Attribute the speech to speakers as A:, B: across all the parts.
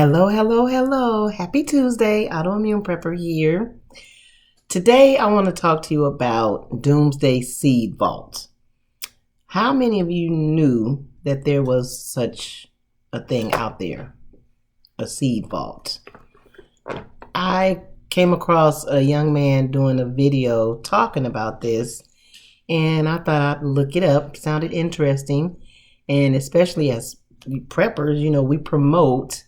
A: Hello, hello, hello. Happy Tuesday. Autoimmune Prepper here. Today, I want to talk to you about Doomsday Seed Vault. How many of you knew that there was such a thing out there, a seed vault? I came across a young man doing a video talking about this, and I thought I'd look it up. It sounded interesting, and especially as preppers, we promote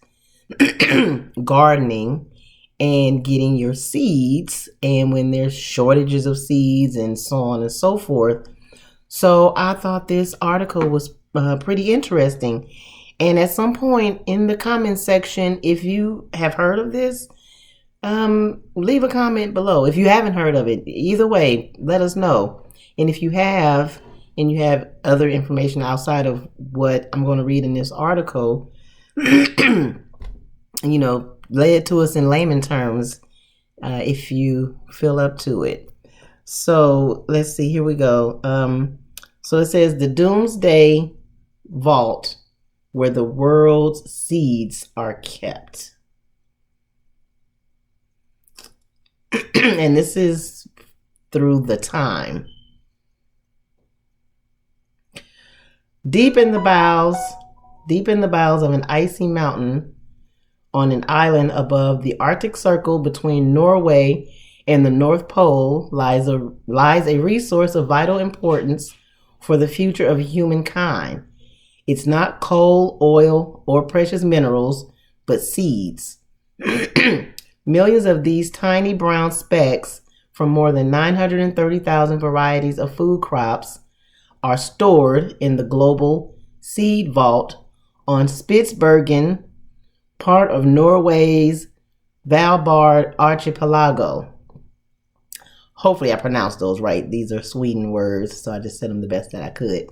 A: gardening and getting your seeds, and when there's shortages of seeds and so on and so forth. So I thought this article was pretty interesting, and at some point in the comment section, if you have heard of this, leave a comment below. If you haven't heard of it, either way, let us know. And if you have, and you have other information outside of what I'm going to read in this article, lay it to us in layman terms if you feel up to it. So let's see, here we go. So it says the Doomsday Vault, where the world's seeds are kept. And this is through the time. Deep in the bowels of an icy mountain on an island above the Arctic Circle between Norway and the North Pole lies a resource of vital importance for the future of humankind. It's not coal, oil, or precious minerals, but seeds. Millions of these tiny brown specks from more than 930,000 varieties of food crops are stored in the global seed vault on Spitsbergen, part of Norway's Svalbard archipelago. Hopefully I pronounced those right. These are Sweden words, so I just said them the best that I could.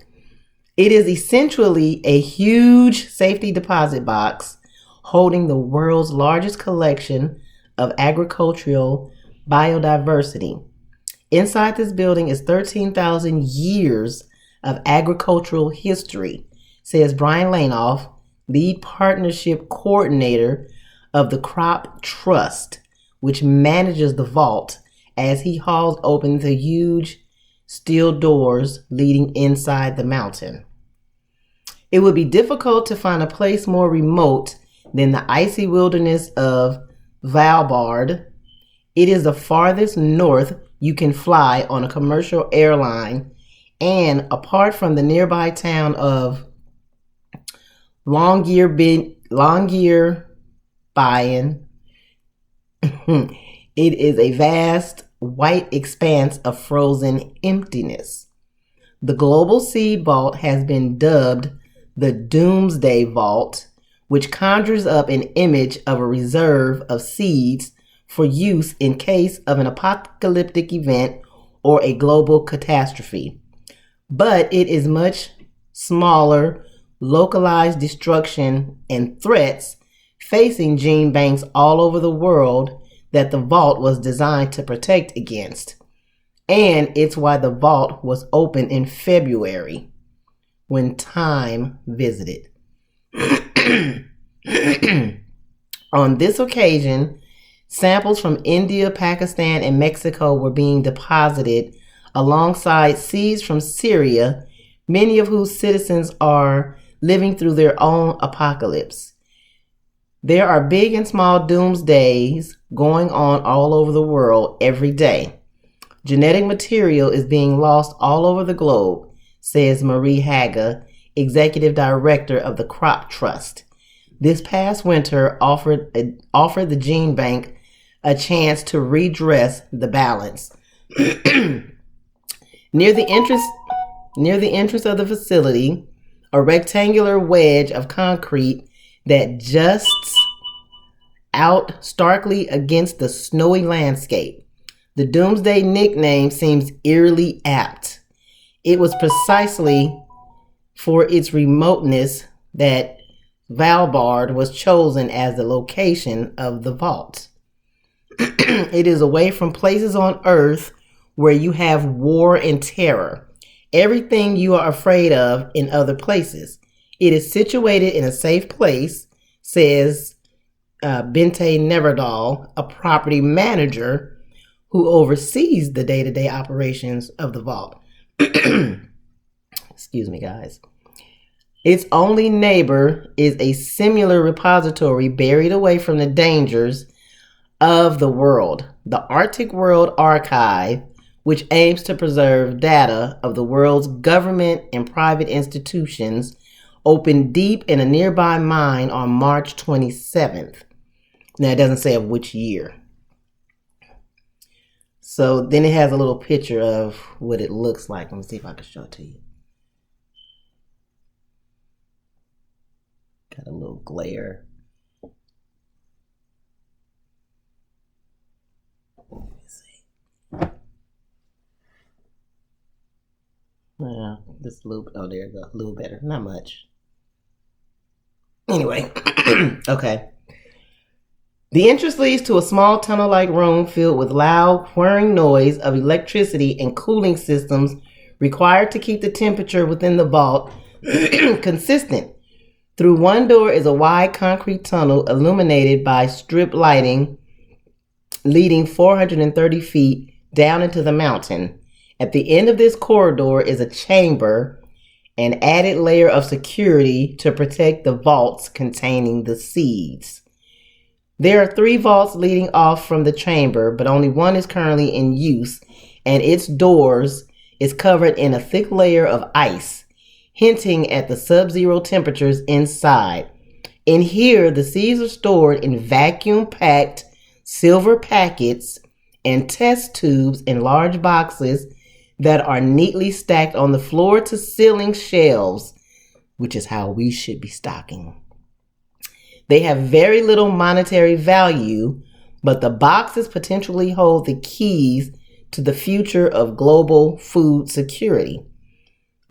A: It is essentially a huge safety deposit box holding the world's largest collection of agricultural biodiversity. Inside this building is 13,000 years of agricultural history, says Brian Lainoff, lead partnership coordinator of the Crop Trust, which manages the vault, as he hauls open the huge steel doors leading inside the mountain. It would be difficult to find a place more remote than the icy wilderness of Svalbard. It is the farthest north you can fly on a commercial airline, and apart from the nearby town of Longyearbyen, it is a vast white expanse of frozen emptiness. The global seed vault has been dubbed the Doomsday Vault, which conjures up an image of a reserve of seeds for use in case of an apocalyptic event or a global catastrophe. But it is much smaller, localized destruction and threats facing gene banks all over the world that the vault was designed to protect against. And it's why the vault was open in February, when Time visited. On this occasion, samples from India, Pakistan, and Mexico were being deposited alongside seeds from Syria, many of whose citizens are living through their own apocalypse. There are big and small doomsdays going on all over the world every day. Genetic material is being lost all over the globe, says Marie Haga, executive director of the Crop Trust. This past winter offered the gene bank a chance to redress the balance. Near the entrance of the facility, a rectangular wedge of concrete that juts out starkly against the snowy landscape. The Doomsday nickname seems eerily apt. It was precisely for its remoteness that Svalbard was chosen as the location of the vault. It is away from places on Earth where you have war and terror, everything you are afraid of in other places. It is situated in a safe place, says Bente Neverdal, a property manager who oversees the day-to-day operations of the vault. Excuse me, guys. Its only neighbor is a similar repository buried away from the dangers of the world, the Arctic World Archive, which aims to preserve data of the world's government and private institutions, opened deep in a nearby mine on March 27th. Now, it doesn't say of which year. So then it has a little picture of what it looks like. Let me see if I can show it to you. Got a little glare. Let me see. Well, this little, oh, there you go. A little better. Not much. Anyway, okay. The entrance leads to a small tunnel-like room filled with loud, whirring noise of electricity and cooling systems required to keep the temperature within the vault consistent. Through one door is a wide concrete tunnel illuminated by strip lighting leading 430 feet down into the mountain. At the end of this corridor is a chamber, an added layer of security to protect the vaults containing the seeds. There are 3 vaults leading off from the chamber, but only one is currently in use, and its doors is covered in a thick layer of ice, hinting at the sub-zero temperatures inside. In here, the seeds are stored in vacuum-packed silver packets and test tubes in large boxes that are neatly stacked on the floor-to-ceiling shelves, which is how we should be stocking. They have very little monetary value, but the boxes potentially hold the keys to the future of global food security.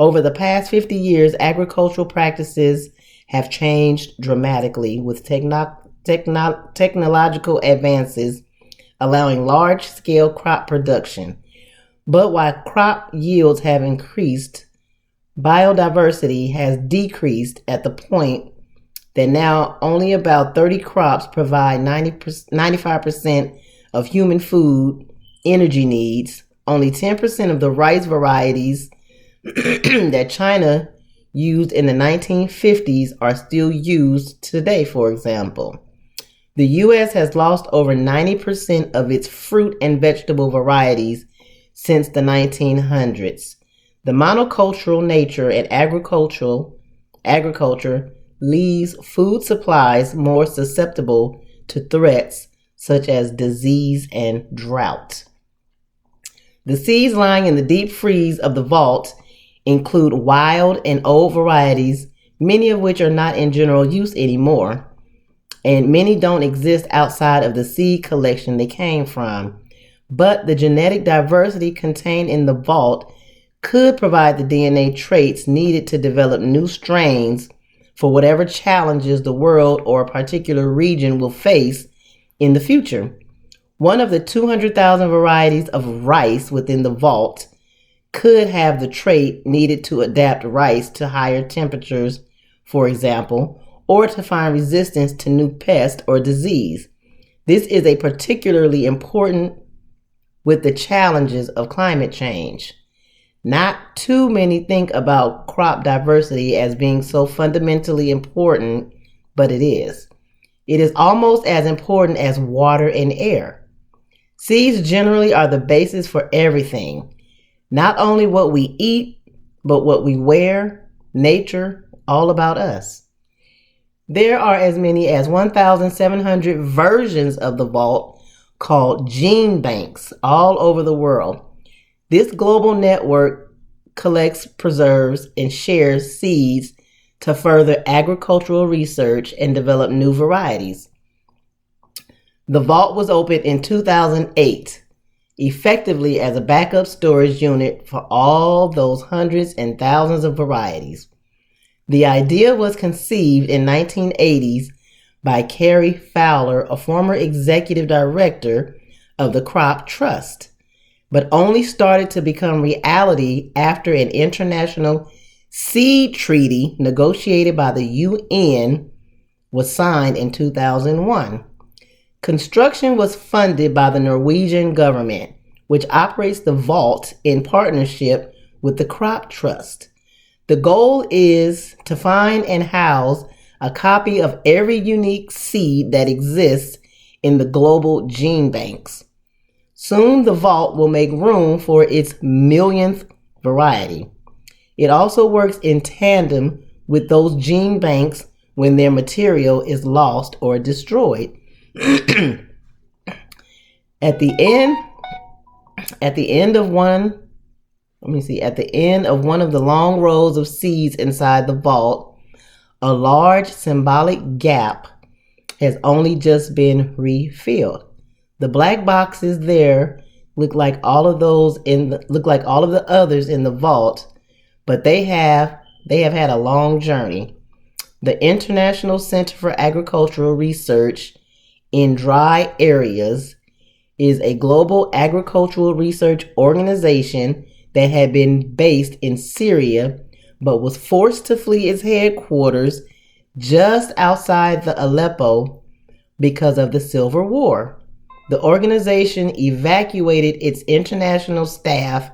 A: Over the past 50 years, agricultural practices have changed dramatically with technological advances allowing large-scale crop production. But while crop yields have increased, biodiversity has decreased at the point that now only about 30 crops provide 95% of human food energy needs. Only 10% of the rice varieties that China used in the 1950s are still used today, for example. The U.S. has lost over 90% of its fruit and vegetable varieties since the 1900s. The monocultural nature in agriculture leaves food supplies more susceptible to threats such as disease and drought. The seeds lying in the deep freeze of the vault include wild and old varieties, many of which are not in general use anymore, and many don't exist outside of the seed collection they came from. But the genetic diversity contained in the vault could provide the DNA traits needed to develop new strains for whatever challenges the world or a particular region will face in the future. One of the 200,000 varieties of rice within the vault could have the trait needed to adapt rice to higher temperatures, for example, or to find resistance to new pest or disease. This is a particularly important with the challenges of climate change. Not too many think about crop diversity as being so fundamentally important, but it is. It is almost as important as water and air. Seeds generally are the basis for everything. Not only what we eat, but what we wear, nature, all about us. There are as many as 1,700 versions of the vault called gene banks all over the world. This global network collects, preserves, and shares seeds to further agricultural research and develop new varieties. The vault was opened in 2008, effectively as a backup storage unit for all those hundreds and thousands of varieties. The idea was conceived in 1980s by Carrie Fowler, a former executive director of the Crop Trust, but only started to become reality after an international seed treaty negotiated by the UN was signed in 2001. Construction was funded by the Norwegian government, which operates the vault in partnership with the Crop Trust. The goal is to find and house a copy of every unique seed that exists in the global gene banks. Soon the vault will make room for its millionth variety. It also works in tandem with those gene banks when their material is lost or destroyed. At the end of one of the long rows of seeds inside the vault, a large symbolic gap has only just been refilled. The black boxes there look like all of the others in the vault, but they have had a long journey. The International Center for Agricultural Research in Dry Areas is a global agricultural research organization that had been based in Syria but was forced to flee its headquarters just outside the Aleppo because of the Civil War. The organization evacuated its international staff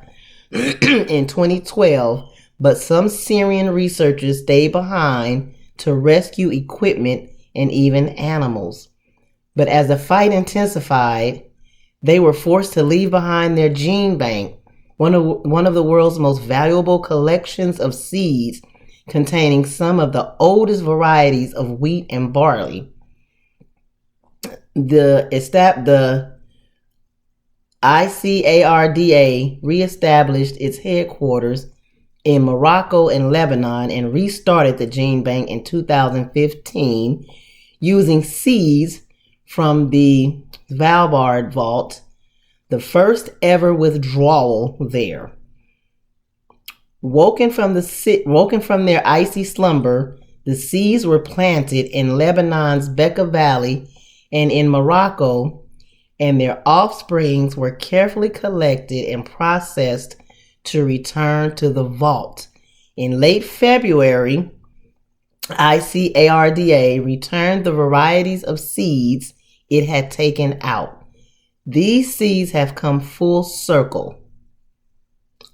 A: in 2012, but some Syrian researchers stayed behind to rescue equipment and even animals. But as the fight intensified, they were forced to leave behind their gene bank, one of the world's most valuable collections of seeds containing some of the oldest varieties of wheat and barley. The ICARDA reestablished its headquarters in Morocco and Lebanon and restarted the gene bank in 2015 using seeds from the Svalbard vault, the first ever withdrawal there. Woken from their icy slumber, the seeds were planted in Lebanon's Bekaa Valley and in Morocco, and their offsprings were carefully collected and processed to return to the vault. In late February, ICARDA returned the varieties of seeds it had taken out. These seeds have come full circle.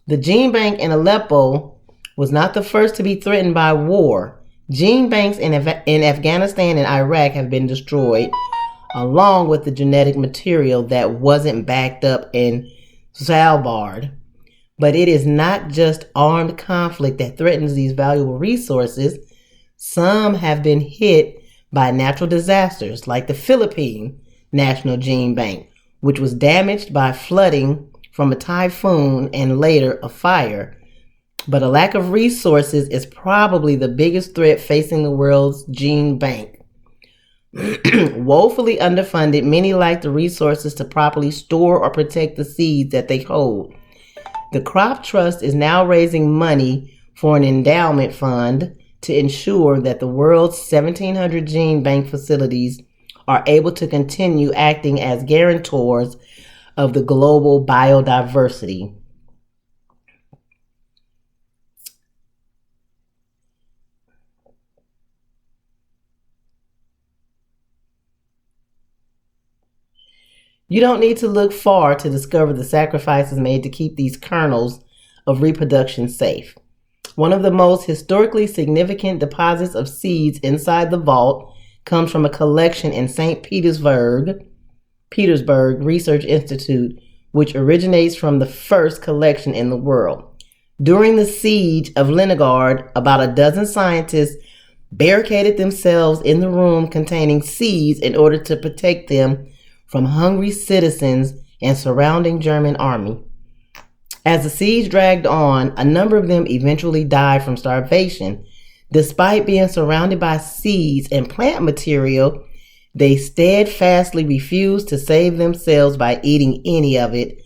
A: The gene bank in Aleppo was not the first to be threatened by war. Gene banks in Afghanistan and Iraq have been destroyed, along with the genetic material that wasn't backed up in Svalbard. But it is not just armed conflict that threatens these valuable resources. Some have been hit by natural disasters, like the Philippine National Gene Bank, which was damaged by flooding from a typhoon and later a fire. But a lack of resources is probably the biggest threat facing the world's gene bank. Woefully underfunded, many lack the resources to properly store or protect the seeds that they hold. The Crop Trust is now raising money for an endowment fund to ensure that the world's 1,700 gene bank facilities are able to continue acting as guarantors of the global biodiversity. You don't need to look far to discover the sacrifices made to keep these kernels of reproduction safe. One of the most historically significant deposits of seeds inside the vault comes from a collection in St. Petersburg Research Institute, which originates from the first collection in the world. During the siege of Leningrad, about a dozen scientists barricaded themselves in the room containing seeds in order to protect them from hungry citizens and surrounding German army. As the siege dragged on, a number of them eventually died from starvation. Despite being surrounded by seeds and plant material, they steadfastly refused to save themselves by eating any of it.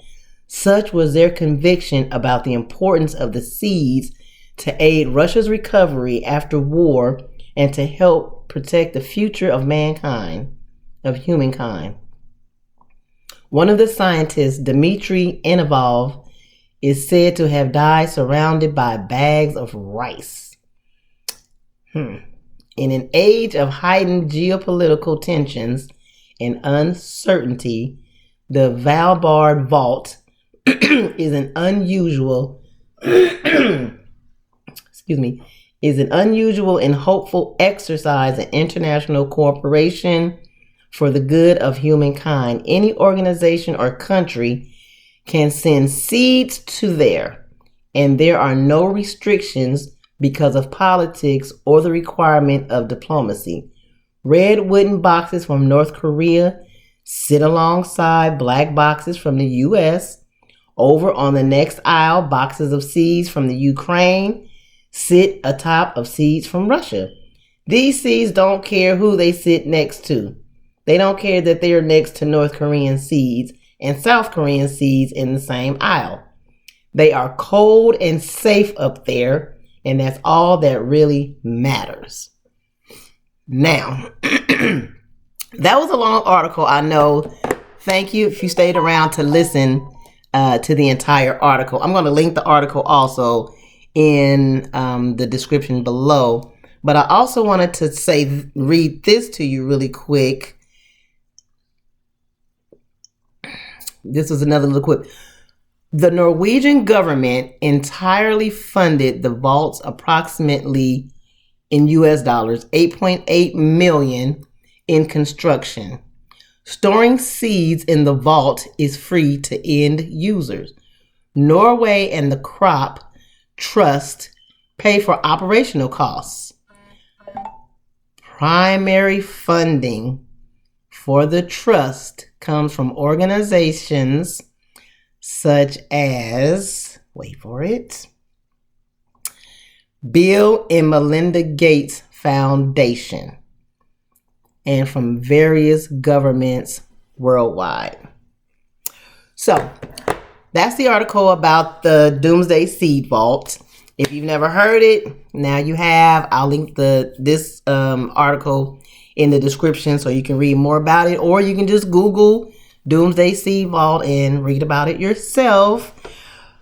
A: Such was their conviction about the importance of the seeds to aid Russia's recovery after war and to help protect the future of humankind. One of the scientists, Dmitry Ivanov, is said to have died surrounded by bags of rice. In an age of heightened geopolitical tensions and uncertainty, the Valbard Vault is an unusual is an unusual and hopeful exercise in international cooperation for the good of humankind. Any organization or country can send seeds to there, and there are no restrictions because of politics or the requirement of diplomacy. Red wooden boxes from North Korea sit alongside black boxes from the U.S. Over on the next aisle, boxes of seeds from the Ukraine sit atop of seeds from Russia. These seeds don't care who they sit next to. They don't care that they are next to North Korean seeds and South Korean seeds in the same aisle. They are cold and safe up there, and that's all that really matters. Now, that was a long article, I know. Thank you if you stayed around to listen to the entire article. I'm going to link the article also in the description below. But I also wanted to read this to you really quick. This was another little quip. The Norwegian government entirely funded the vault's approximately, in US dollars, $8.8 million in construction. Storing seeds in the vault is free to end users. Norway and the Crop Trust pay for operational costs. Primary funding for the trust comes from organizations such as, wait for it, Bill and Melinda Gates Foundation, and from various governments worldwide. So that's the article about the Doomsday Seed Vault. If you've never heard it, now you have. I'll link this article in the description so you can read more about it, or you can just Google Doomsday Seed Vault and read about it yourself.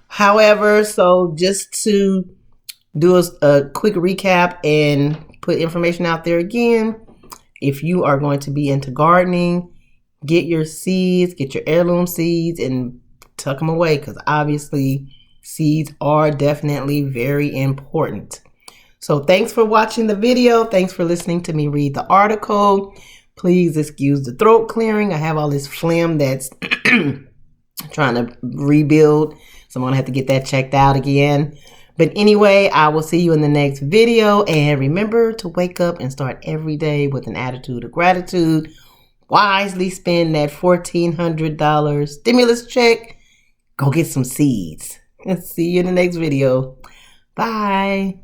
A: However, so just to do a quick recap and put information out there again, if you are going to be into gardening, get your seeds, get your heirloom seeds and tuck them away, because obviously seeds are definitely very important. So thanks for watching the video. Thanks for listening to me read the article. Please excuse the throat clearing. I have all this phlegm that's trying to rebuild, so I'm going to have to get that checked out again. But anyway, I will see you in the next video. And remember to wake up and start every day with an attitude of gratitude. Wisely spend that $1,400 stimulus check. Go get some seeds. See you in the next video. Bye.